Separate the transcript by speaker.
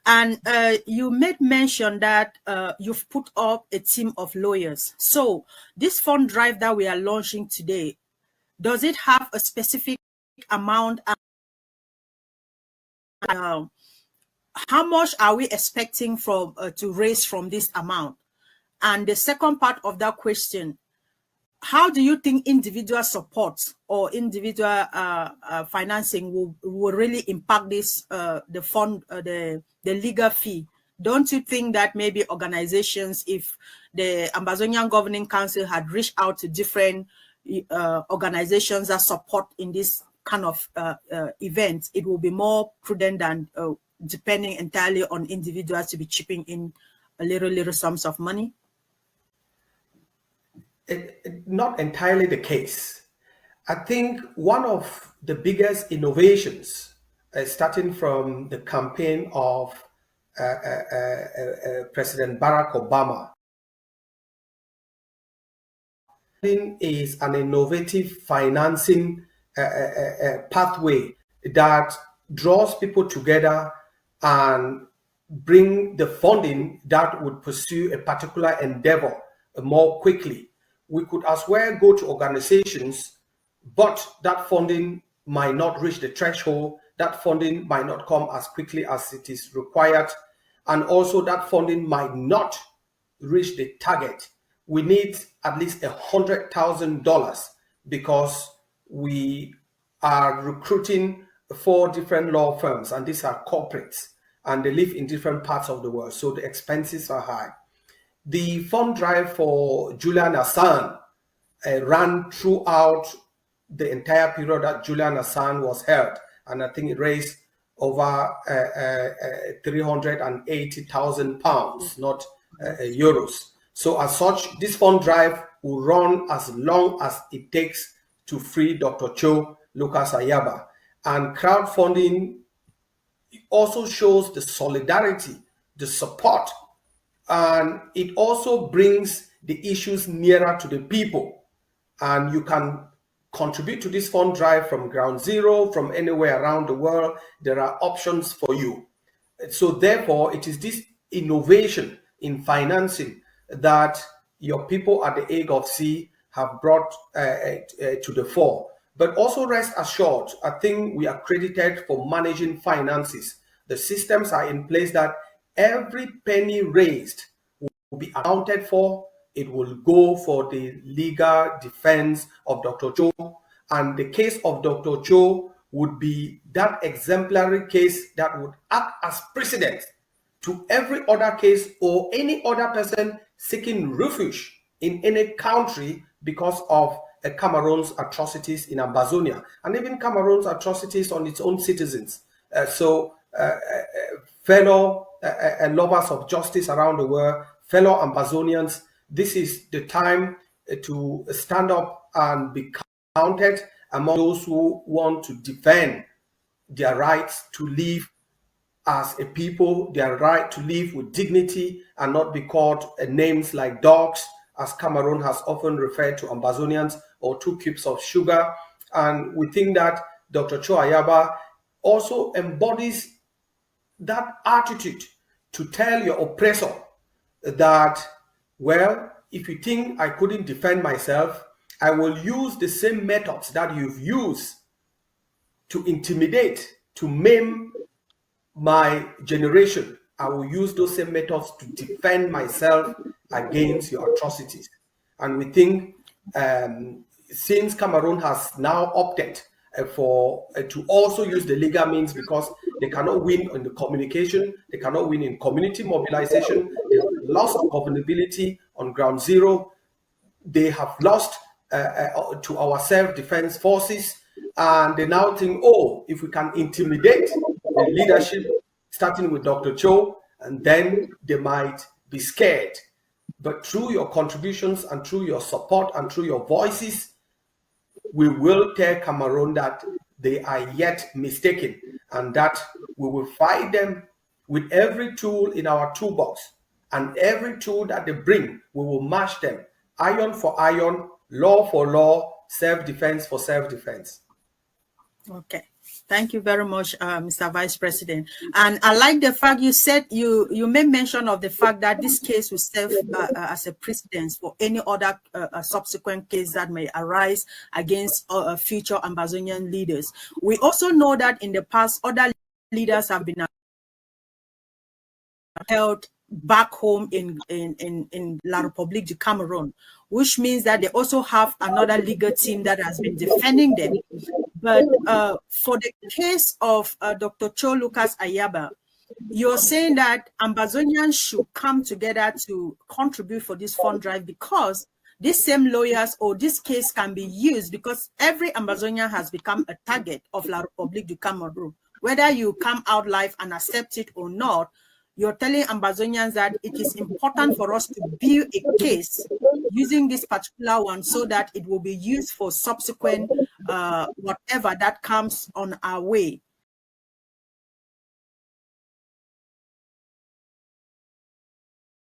Speaker 1: And you made mention that you've put up a team of lawyers. So this fund drive that we are launching today, does it have a specific amount? How much are we expecting from to raise from this amount? And the second part of that question, how do you think individual support or individual financing will really impact this the fund, the legal fee? Don't you think that maybe organizations, if the Ambazonian Governing Council had reached out to different organizations that support in this kind of event, it will be more prudent than depending entirely on individuals to be chipping in a little sums of money?
Speaker 2: Not entirely the case. I think one of the biggest innovations, starting from the campaign of President Barack Obama, is an innovative financing pathway that draws people together and bring the funding that would pursue a particular endeavor more quickly. We could as well go to organizations, but that funding might not reach the threshold. That funding might not come as quickly as it is required. And also that funding might not reach the target. We need at least $100,000 because we are recruiting 4 different law firms, and these are corporates, and they live in different parts of the world, so the expenses are high. The fund drive for Julian Assange ran throughout the entire period that Julian Assange was held, and I think it raised over 380,000 pounds, not euros. So as such, this fund drive will run as long as it takes to free Dr. Cho Lucas Ayaba. And crowdfunding also shows the solidarity, the support, and it also brings the issues nearer to the people. And you can contribute to this fund drive from ground zero, from anywhere around the world. There are options for you. So therefore, it is this innovation in financing that your people at the Ague of Sea have brought to the fore. But also rest assured, I think we are credited for managing finances. The systems are in place that every penny raised will be accounted for. It will go for the legal defense of Dr. Cho. And the case of Dr. Cho would be that exemplary case that would act as precedent to every other case or any other person seeking refuge in any country because of Cameroon's atrocities in Ambazonia, and even Cameroon's atrocities on its own citizens. Fellow lovers of justice around the world, fellow Ambazonians, this is the time to stand up and be counted among those who want to defend their rights to live as a people, their right to live with dignity and not be called names like dogs, as Cameroon has often referred to Ambazonians, or 2 cubes of sugar. And we think that Dr. Cho Ayaba also embodies that attitude to tell your oppressor that, well, if you think I couldn't defend myself, I will use the same methods that you've used to intimidate, to maim my generation. I will use those same methods to defend myself against your atrocities. And we think since Cameroon has now opted to also use the legal means, because they cannot win in the communication, they cannot win in community mobilization, they have lost governability on ground zero, they have lost to our self-defense forces, and they now think, oh, if we can intimidate the leadership, starting with Dr. Cho, and then they might be scared. But through your contributions and through your support and through your voices, we will tell Cameroon that they are yet mistaken, and that we will fight them with every tool in our toolbox, and every tool that they bring, we will match them, iron for iron, law for law, self-defense for self-defense.
Speaker 1: Okay. Thank you very much, Mr. Vice President. And I like the fact you said you made mention of the fact that this case will serve as a precedent for any other subsequent case that may arise against future Ambazonian leaders. We also know that in the past, other leaders have been held back home in La République du Cameroon, which means that they also have another legal team that has been defending them. But for the case of Dr. Cho Lucas Ayaba, you're saying that Ambazonians should come together to contribute for this fund drive because these same lawyers or this case can be used because every Ambazonian has become a target of La République du Cameroon. Whether you come out live and accept it or not, you're telling Ambazonians that it is important for us to build a case using this particular one so that it will be used for subsequent whatever that comes on our way.